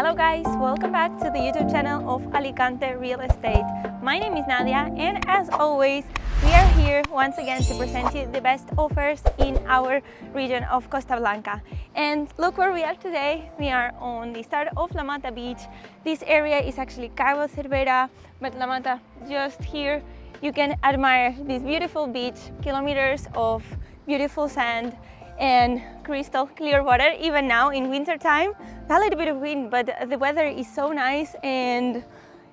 Hello guys, welcome back to the YouTube channel of Alicante Real Estate. My name is Nadia, and as always we are here once again to present you the best offers in our region of Costa Blanca. And look where we are today. We are on the start of La Mata beach. This area is actually Cabo Cervera, but La Mata just here. You can admire this beautiful beach, kilometers of beautiful sand and crystal clear water. Even now in winter time, a little bit of wind, but the weather is so nice and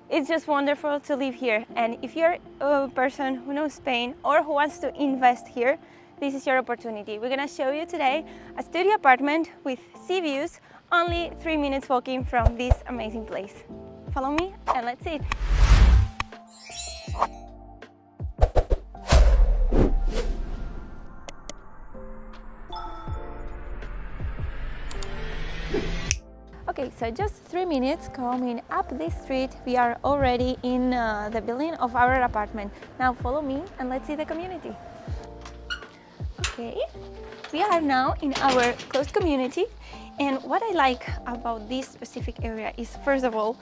it's just wonderful to live here. And if you're a person who knows Spain or who wants to invest here, this is your opportunity. We're gonna show you today a studio apartment with sea views, only 3 minutes walking from this amazing place. Follow me and let's see it. Okay, so just 3 minutes coming up this street, we are already in the building of our apartment. Now follow me and let's see the community. Okay, we are now in our closed community, and what I like about this specific area is, first of all,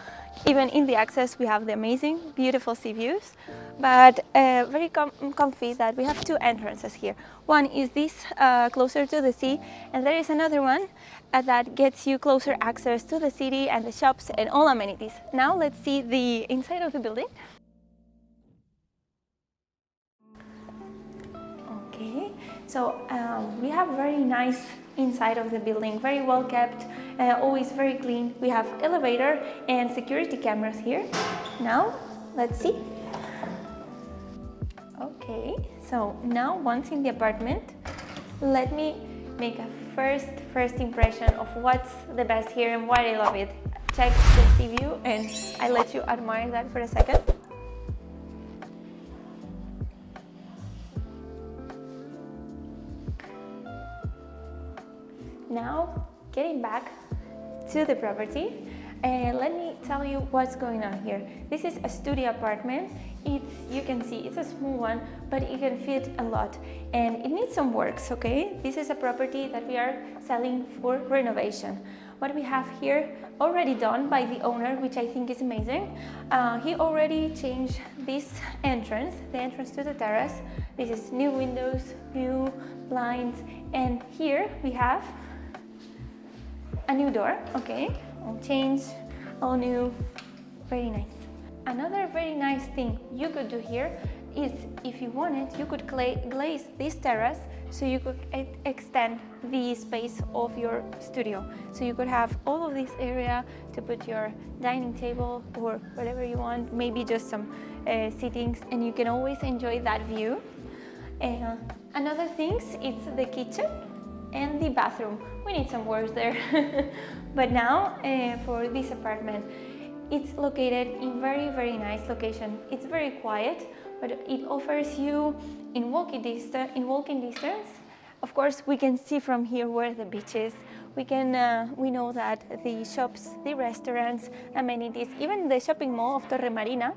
even in the access we have the amazing, beautiful sea views, but very comfy that we have two entrances here. One is this closer to the sea, and there is another one that gets you closer access to the city and the shops and all amenities. Now let's see the inside of the building. Okay, so we have very nice inside of the building, very well kept, always very clean. We have elevator and security cameras here. Now let's see. Okay, so now once in the apartment, let me make a first impression of what's the best here and why I love it. Check the sea view and I let you admire that for a second. Now, getting back to the property, let me tell you what's going on here. This is a studio apartment. You can see it's a small one, but it can fit a lot and it needs some works, okay? This is a property that we are selling for renovation. What we have here already done by the owner, which I think is amazing. He already changed this entrance, the entrance to the terrace. This is new windows, new blinds, and here we have a new door, okay? All changed, all new, very nice. Another very nice thing you could do here is, if you wanted, you could glaze this terrace so you could extend the space of your studio. So you could have all of this area to put your dining table or whatever you want, maybe just some sittings, and you can always enjoy that view. Another thing is the kitchen and the bathroom. We need some work there. But now for this apartment, it's located in very nice location. It's very quiet, but it offers you in walking distance. Of course, we can see from here where the beach is. We know that the shops, the restaurants, amenities, even the shopping mall of Torre Marina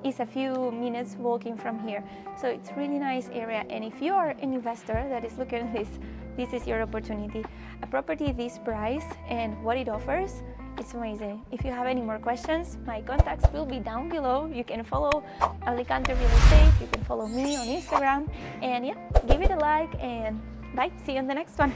is a few minutes walking from here. So it's really nice area, and if you are an investor that is looking at this is your opportunity. A property this price and what it offers, it's amazing. If you have any more questions, my contacts will be down below. You can follow Alicante Real Estate, you can follow me on Instagram, and yeah, give it a like, and bye, see you on the next one.